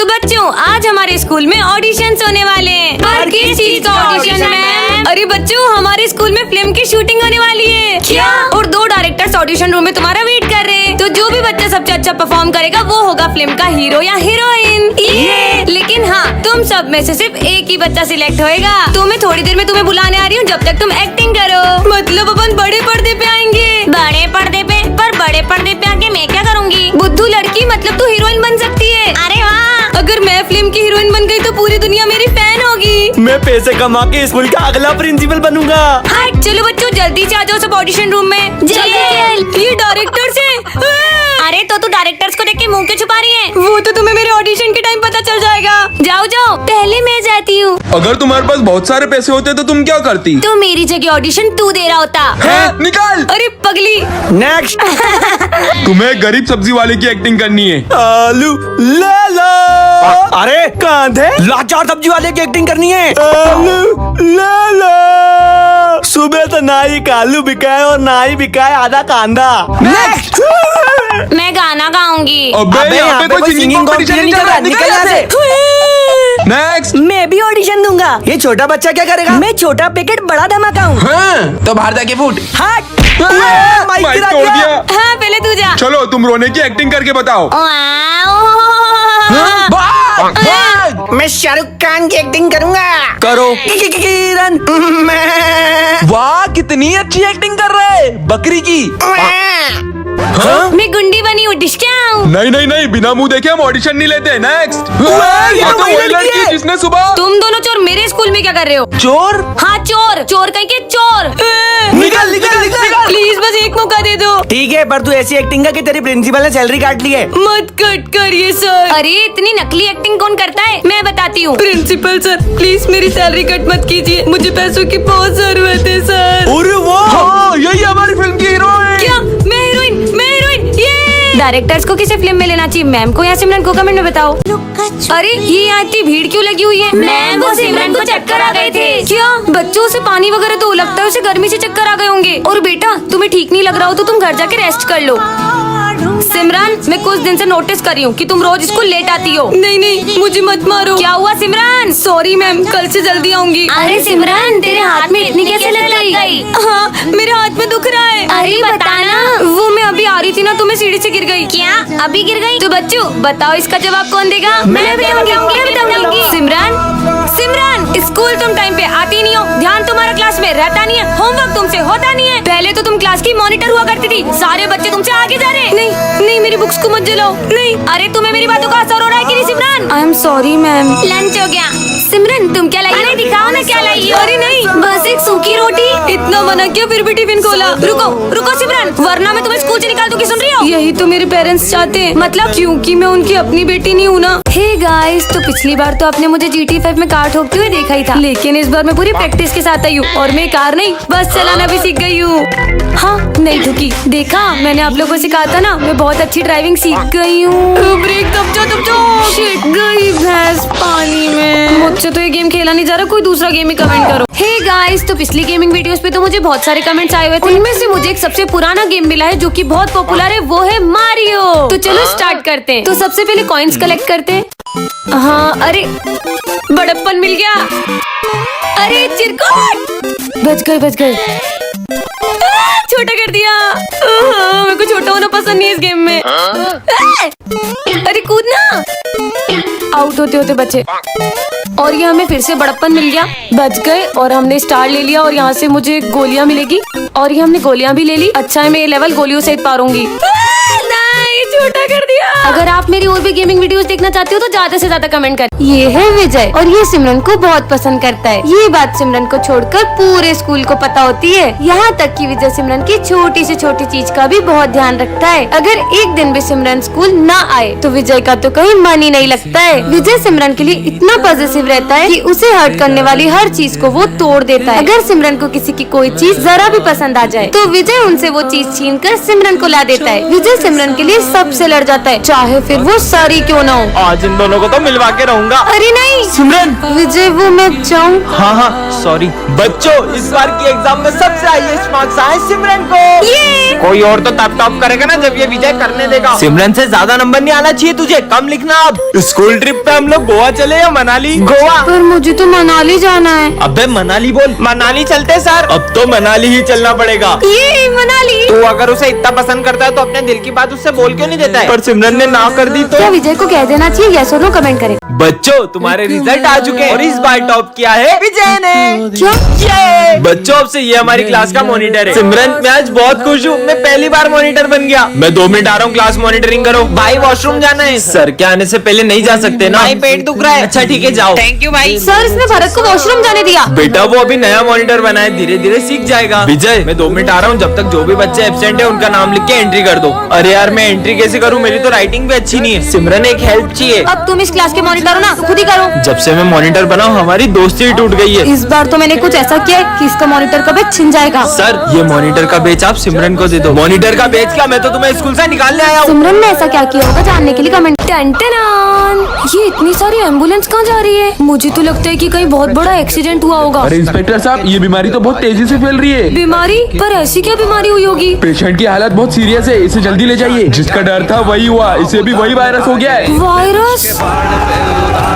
तो बच्चों आज हमारे स्कूल में ऑडिशन होने वाले हैं। पर किस चीज का ऑडिशन है? अरे बच्चों हमारे स्कूल में फिल्म की शूटिंग होने वाली है। क्या? और 2 डायरेक्टर्स ऑडिशन रूम में तुम्हारा वेट कर रहे हैं। तो जो भी बच्चा सबसे अच्छा परफॉर्म करेगा वो होगा फिल्म का हीरो या हीरोइन। लेकिन हाँ, तुम सब में से सिर्फ एक ही बच्चा सिलेक्ट होएगा। तो मैं थोड़ी देर में तुम्हें बुलाने आ रही हूँ, जब तक तुम एक्टिंग करो। मतलब अपन बड़े पर्दे पे आएंगे। बड़े पर्दे पे? पर बड़े पर्दे पे आके मैं क्या करूँगी? बुद्धू लड़की, मतलब तू हीरोइन बन सकती है। अरे वाह! अगर मैं फिल्म की हीरोइन बन गई तो पूरी दुनिया मेरी फैन होगी। मैं पैसे कमा के स्कूल का अगला प्रिंसिपल बनूंगा। हाँ चलो बच्चों जल्दी से आ जाओ सब ऑडिशन रूम में। ये डायरेक्टर से। अरे तो तू डायरेक्टर्स को देख के मुंह क्यों छुपा रही है? वो तो तुम्हें मेरे ऑडिशन के टाइम पता चल जाएगा। जाओ जाओ, पहले मैं जाती हूँ। अगर तुम्हारे पास बहुत सारे पैसे होते तो तुम क्या करती? तो मेरी जगह ऑडिशन तू दे रहा होता। है? निकाल। अरे पगली। नेक्स्ट। तुम्हें गरीब सब्जी वाले की एक्टिंग करनी है। आलू ले लो। अरे कांधे लाचार सब्जी वाले की एक्टिंग करनी है। आलू ले लो। सुबह तो ना ही आलू बिका है और ना ही बिका है आधा कांदा। नेक्स्ट। मैं गाना गाऊंगी। अबे यहाँ पे कोई सिंगिंग कंपटीशन नहीं चल रहा, निकल यहाँ से। नेक्स्ट। मैं भी ऑडिशन दूंगा। ये छोटा बच्चा क्या करेगा? मैं छोटा पैकेट बड़ा धमाका हूँ। हाँ, तो बाहर जाके फूट। हट। माइक तोड़ दिया। हाँ पहले तू जा। चलो तुम रोने की एक्टिंग करके बताओ। मैं शाहरुख खान की एक्टिंग करूंगा। करो। किरण। वाह कितनी अच्छी एक्टिंग कर रहा है बकरी की। हाँ? मैं गुंडी बनी हूँ, डिस्काउंट। नहीं नहीं नहीं, बिना मुंह देखे हम ऑडिशन नहीं लेते। नेक्स्ट। ये तो वही लड़की है। जिसने सुबह। तुम दोनों चोर मेरे स्कूल में क्या कर रहे हो? चोर? हाँ चोर, चोर कहीं के चोर। निकल निकल निकल। प्लीज बस एक मौका दे दो। ठीक है, पर तू ऐसी एक्टिंग कर कि तेरी प्रिंसिपल ने सैलरी काट ली है। मत कट करिए सर। अरे इतनी नकली एक्टिंग कौन करता है? मैं बताती हूँ। प्रिंसिपल सर प्लीज मेरी सैलरी कट मत कीजिए, मुझे पैसों की बहुत जरूरत है सर। अरे वाह, हाँ यही हमारी फिल्म की हीरो है। क्या? मैं हीरोइन? मैं हीरोइन? ये डायरेक्टर्स को किसे फिल्म में लेना चाहिए, मैम को या सिमरन को? कमेंट में बताओ। अरे ये यहाँ इतनी भीड़ क्यों लगी हुई है? मैम वो सिमरन को चक्कर आ गए थे। क्या? बच्चों से पानी वगैरह तो लगता है उसे गर्मी से चक्कर आ गए होंगे। और बेटा तुम्हें ठीक नहीं लग रहा हो तो तुम घर जाके रेस्ट कर लो। सिमरन मैं कुछ दिन से नोटिस कर रही हूँ कि तुम रोज स्कूल लेट आती हो। नहीं नहीं मुझे मत मारो। क्या हुआ सिमरन? सॉरी मैम, कल से जल्दी आऊंगी। अरे सिमरन तेरे हाथ में इतनी कैसे लग गई? हाँ मेरे हाथ में दुख रहा है। अरे बताना। वो मैं अभी आ रही थी ना तो मैं सीढ़ी से गिर गई। क्या अभी गिर गई? तो बच्चों बताओ इसका जवाब कौन देगा? मैं बताऊंगी। सिमरन स्कूल तुम टाइम पे आती नहीं हो, ध्यान तुम्हारा क्लास में रहता नहीं है, होमवर्क तुमसे होता नहीं है। पहले तो तुम क्लास की मॉनिटर हुआ करती थी, सारे बच्चे तुमसे आगे जा रहे। नहीं नहीं मेरी बुक्स को मत जलाओ। नहीं। अरे तुम्हें मेरी बातों का असर हो रहा है कि नहीं Simran? I am sorry ma'am. Lunch हो गया। सिमरन तुम क्या लाई? अरे दिखाओ ना क्या लाई हो। अरे नहीं बस एक सूखी रोटी। इतना मना किया फिर भी टिफिन खोला। रुको रुको सिमरन, वरना मैं तुम्हें स्कूल से निकाल दूंगी। सुन रही हो? यही तो मेरे पेरेंट्स चाहते हैं, मतलब क्योंकि मैं उनकी अपनी बेटी नहीं हूँ ना। हे गाइस, तो पिछली बार तो आपने मुझे GTA 5 में कार ठोकते हुए देखा ही था, लेकिन इस बार मैं पूरी प्रैक्टिस के साथ आई हूँ और मैं कार नहीं बस चलाना भी सीख गई हूँ। हाँ नहीं ठुकी, देखा मैंने आप लोगों को सिखाया था ना, मैं बहुत अच्छी ड्राइविंग सीख गई हूँ। ब्रेक दब जा। शिट, गई भैंस पानी में। मुझसे तो ये गेम खेला नहीं जा रहा, कोई दूसरा गेम ही कमेंट करो। हे गाइस, तो पिछली गेमिंग वीडियोस पे तो मुझे बहुत सारे कमेंट्स आए हुए थे, उनमें से मुझे एक सबसे पुराना गेम मिला है जो कि बहुत पॉपुलर है, वो है मारियो। तो चलो स्टार्ट करते हैं। तो सबसे पहले कॉइन्स कलेक्ट करते हैं। हाँ अरे बड़प्पन मिल गया। अरे चिरकुट, बच गए। छोटा कर दिया। मेरे को छोटा होना पसंद नहीं है इस गेम में। अरे कूदना। आउट होते बच्चे। और ये हमें फिर से बड़प्पन मिल गया, बच गए और हमने स्टार ले लिया। और यहाँ से मुझे गोलियां मिलेगी और ये हमने गोलियां भी ले ली। अच्छा है मैं ये लेवल गोलियों सहित पारूंगी। नहीं छोटा कर दिया। अगर आप मेरी और भी गेमिंग वीडियोस देखना चाहते हो तो ज्यादा से ज्यादा कमेंट कर। ये है विजय और ये सिमरन को बहुत पसंद करता है। ये बात सिमरन को छोड़कर पूरे स्कूल को पता होती है, यहाँ तक कि विजय सिमरन की छोटी से छोटी चीज का भी बहुत ध्यान रखता है। अगर एक दिन भी सिमरन स्कूल ना आए तो विजय का तो कहीं मन ही नहीं लगता है। विजय सिमरन के लिए इतना पॉजिटिव रहता है कि उसे हर्ट करने वाली हर चीज को वो तोड़ देता है। अगर सिमरन को किसी की कोई चीज जरा भी पसंद आ जाए तो विजय उनसे वो चीज छीन कर सिमरन को ला देता है। विजय सिमरन के लिए सब सबसे लड़ जाता है, चाहे फिर वो सारी क्यों ना हो। आज इन दोनों को तो मिलवा के रहूंगा। अरे नहीं सिमरन। विजय, वो मैं जाऊँ? हाँ, सॉरी बच्चों, इस बार की एग्जाम में सबसे हाईएस्ट मार्क्स आए सिमरन को। ये कोई और तो तब टॉप करेगा ना जब ये विजय करने देगा। सिमरन से ज्यादा नंबर नहीं आना चाहिए तुझे, कम लिखना। अब स्कूल ट्रिप पे हम लोग गोवा चले या मनाली? गोवा। पर मुझे तो मनाली जाना है। अबे मनाली बोल। मनाली चलते सर। अब तो मनाली ही चलना पड़ेगा। ये मनाली। तू अगर उसे इतना पसंद करता है तो अपने दिल की बात उससे बोल क्यों नहीं देता है? पर सिमरन ने ना कर दी तो? क्या विजय को कह देना चाहिए यस और नो कमेंट करें। बच्चों तुम्हारे रिजल्ट आ चुके हैं और इस बार टॉप किया है विजय ने। क्या? ये बच्चों, अब से ये हमारी क्लास का मॉनिटर है। सिमरन मैं आज बहुत खुश हूँ, मैं पहली बार मॉनिटर बन गया। मैं 2 मिनट आ रहा हूँ, क्लास मॉनिटरिंग करो। भाई वॉशरूम जाना है। सर के आने से पहले नहीं जा सकते ना? भाई पेट दुख रहा है। अच्छा ठीक है जाओ। थैंक यू भाई। सर इसने भरत को वॉशरूम जाने दिया। बेटा वो अभी नया मॉनिटर बना है, धीरे धीरे सीख जाएगा। विजय मैं 2 मिनट आ रहा हूँ, जब तक जो भी बच्चे एब्सेंट है उनका नाम लिख के एंट्री कर दो। अरे यार मैं एंट्री कैसे करूँ, मेरी तो राइटिंग भी अच्छी नहीं है। सिमरन एक हेल्प चाहिए। अब तुम इस क्लास के मॉनिटर हो ना, तो खुद ही करो। जब से मैं मॉनिटर बना हूँ हमारी दोस्ती ही टूट गई है। इस बार तो मैंने कुछ ऐसा किया है कि इसका मॉनिटर का बेच छिन जाएगा। सर ये मॉनिटर का बेच आप सिमरन को दे दो। मॉनिटर का बेच क्या, मैं तो तुम्हें स्कूल से निकालने आया हूँ। सिमरन ने ऐसा क्या किया होगा जानने के लिए कमेंट। टन-टन-आन। ये इतनी सारी एम्बुलेंस कहाँ जा रही है? मुझे तो लगता है कि कहीं बहुत बड़ा एक्सीडेंट हुआ होगा। अरे इंस्पेक्टर साहब, ये बीमारी तो बहुत तेजी से फैल रही है। बीमारी? पर ऐसी क्या बीमारी हुई होगी? पेशेंट की हालत बहुत सीरियस है, इसे जल्दी ले जाइए। जिसका डर था वही हुआ, इसे भी वही वायरस हो गया है। वायरस?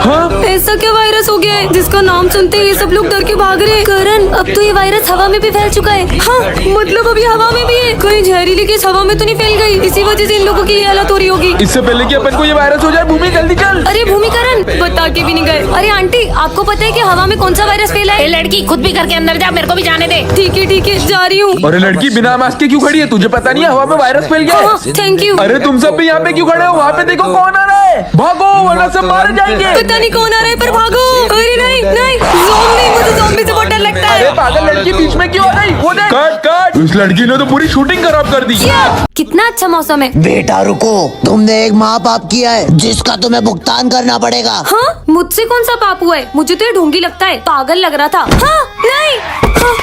हाँ? ऐसा क्या वायरस हो गया है जिसका नाम सुनते ही ये सब लोग डर के भाग रहे हैं? करण, अब तो ये वायरस हवा में भी फैल चुका है। हाँ मतलब अभी हवा में भी है। कहीं जहरीली गैस हवा में तो नहीं फैल गई, इसी वजह से इन लोगों की ये हालत हो रही होगी। इससे पहले कि अपन को ये वायरस हो जाए, भूमि जल्दी चल। अरे भूमिकरण बता के भी नहीं गए। अरे आंटी आपको पता है कि हवा में कौन सा वायरस फैला है? लड़की खुद भी करके अंदर जा, मेरे को भी जाने दे। ठीक है जा रही हूँ। अरे लड़की बिना मास्क के क्यों खड़ी है? तुझे पता नहीं है हवा में वायरस फैल गया है? Thank you. अरे तुम सब भी यहाँ पे क्यों खड़े हो? वहाँ पे देखो कौन आ रहा है, भागो वरना सब मारे जाएंगे। पता नहीं कौन आ रहा है पर भागो। अरे नहीं नहीं ज़ॉम्बी, मुझे ज़ॉम्बी से बहुत डर लगता अरे है। पागल लड़की बीच में क्यों आ गई? वो देख। कट। इस लड़की ने तो पूरी शूटिंग खराब कर दी। कितना अच्छा मौसम है। बेटा रुको, तुमने एक माँ बाप किया है जिसका तुम्हें भुगतान करना पड़ेगा। हाँ मुझसे कौन सा पाप हुआ है? मुझे तो ये ढोंगी लगता है, पागल लग रहा था। हाँ नहीं हाँ।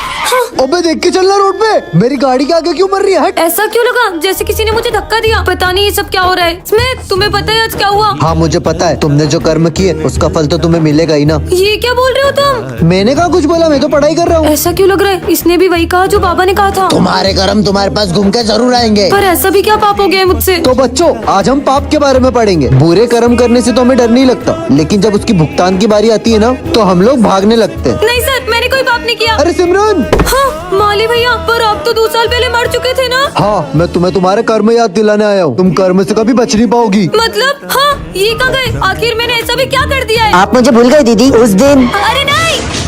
अबे देख के चलना रोड पे, मेरी गाड़ी के आगे क्यों मर रही है? हट। ऐसा क्यों लगा जैसे किसी ने मुझे धक्का दिया? पता नहीं ये सब क्या हो रहा है। स्मिथ तुम्हें पता है आज क्या हुआ? हाँ मुझे पता है, तुमने जो कर्म किए उसका फल तो तुम्हें मिलेगा ही ना। ये क्या बोल रहे हो तुम? मैंने कहा कुछ बोला, मैं तो पढ़ाई कर रहा हूँ। ऐसा क्यों लग रहा है? इसने भी वही कहा जो बाबा ने कहा था। तुम्हारे कर्म तुम्हारे पास घूम के जरूर आएंगे। पर ऐसा भी क्या पाप हो गया है मुझसे? तो बच्चों आज हम पाप के बारे में पढ़ेंगे। बुरे कर्म करने से तो हमें डर नहीं लगता, लेकिन जब उसकी भुगतान की बारी आती है ना तो हम लोग भागने लगते हैं। नहीं सर मैंने कोई पाप नहीं किया। अरे सिमरन। हाँ माली भैया, पर आप तो 2 साल पहले मर चुके थे ना? हाँ मैं तुम्हें तुम्हारे कर्म याद दिलाने आया हूँ, तुम कर्म से कभी बच नहीं पाओगी। मतलब हाँ ये कहाँ गए? आखिर मैंने ऐसा भी क्या कर दिया है? आप मुझे भूल गए दीदी उस दिन, अरे नहीं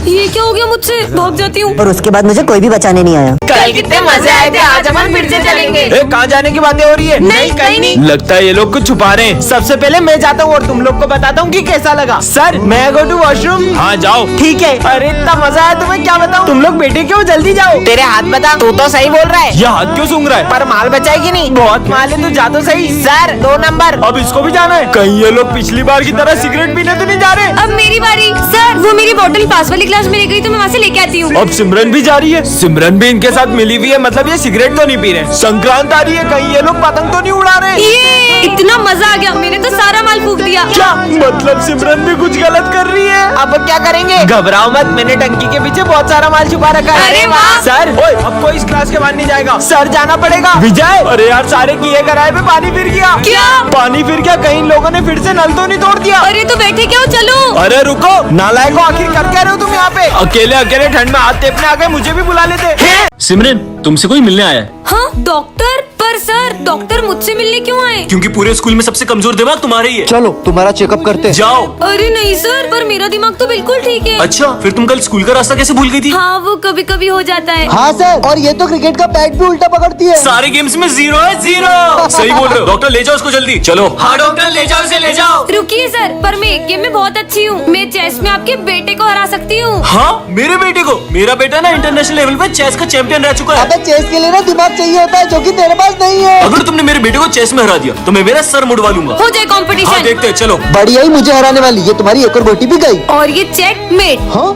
ये क्या हो गया मुझसे? भाग जाती हूँ। और उसके बाद मुझे कोई भी बचाने नहीं आया। कल कितने मजे आए थे, आज हम फिर से चलेंगे। कहाँ जाने की बातें हो रही है? नहीं, कहीं नहीं। लगता है ये लोग कुछ छुपा रहे हैं। सबसे पहले मैं जाता हूँ और तुम लोग को बताता हूँ कि कैसा लगा। सर मैं गो टू वॉशरूम। हाँ जाओ। ठीक है। अरे इतना मजा आया तुम्हें क्या बताऊँ। तुम लोग बेटे क्यों, जल्दी जाओ। तेरे हाथ बता, तू तो सही बोल रहा है। ये हाथ क्यों सूंघ रहा है? पर माल बचाएगी नहीं। बहुत माल है, तू जा तो सही। Sir 2 number. अब इसको भी जाना है? कहीं ये लोग पिछली बार की तरह सिगरेट पीने तो नहीं जा रहे? अब मेरी बारी। सर वो मेरी बोतल पास वाली क्लास में रह गई तो मैं वहाँ से लेके आती हूँ। अब सिमरन भी जा रही है। सिमरन भी इनके साथ मिली हुई है, मतलब ये सिगरेट तो नहीं पी रहे। संक्रांत आ रही है, कहीं ये लोग पतंग तो नहीं उड़ा रहे? ये इतना मजा आ गया, मैंने तो सारा माल फूक दिया। क्या मतलब सिमरन भी कुछ गलत कर रही है? अब क्या करेंगे? घबराओ मत, मैंने टंकी के पीछे बहुत सारा माल छुपा रखा है। अरे वाह। सर ओए, अब कोई इस क्लास के बाहर नहीं जाएगा। सर जाना पड़ेगा। विजय अरे यार सारे किए कराए पे पानी फिर गया। क्या? पानी फिर गया? कहीं लोगों ने फिर से नल तो नहीं तोड़ दिया? अरे तो बैठे क्या हो, चलो। अरे रुको नालायको, आखिर कर क्या रहे हो तुम यहाँ पे? अकेले ठंड में हाथ टेपने आ गए, मुझे भी बुला लेते। सिमरन तुमसे कोई मिलने आया है? हाँ डॉक्टर? पर सर डॉक्टर मुझसे मिलने क्यों आए? क्योंकि पूरे स्कूल में सबसे कमजोर दिमाग तुम्हारा ही है। चलो तुम्हारा चेकअप करते हैं। जाओ। अरे नहीं सर, पर मेरा दिमाग तो बिल्कुल ठीक है। अच्छा फिर तुम कल स्कूल का रास्ता कैसे भूल गई थी? हाँ वो कभी कभी हो जाता है। हाँ सर, और ये तो क्रिकेट का बैट भी उल्टा पकड़ती है। सारे गेम्स में 0 है 0। सही बोल रहे हो। डॉक्टर ले जाओ उसको जल्दी। चलो। हाँ डॉक्टर ले जाओ इसे, ले जाओ। रुकिए सर, पर मैं एक गेम में बहुत अच्छी हूँ। मैं चेस में आपके बेटे को हरा सकती हूँ। हाँ मेरे बेटे को? मेरा बेटा ना इंटरनेशनल लेवल पे चेस का चैंपियन रह चुका है। अबे चेस के लिए ना दिमाग चाहिए होता है, जो कि तेरे पास नहीं है। अगर तुमने मेरे बेटे को चेस में हरा दिया तो मैं मेरा सर मुड़वा लूंगा। हो जाए हाँ कंपटीशन। देखते हैं, चलो। बढ़िया ही मुझे हराने वाली, ये तुम्हारी एक और गोटी भी गई। और ये चेक मेट। हाँ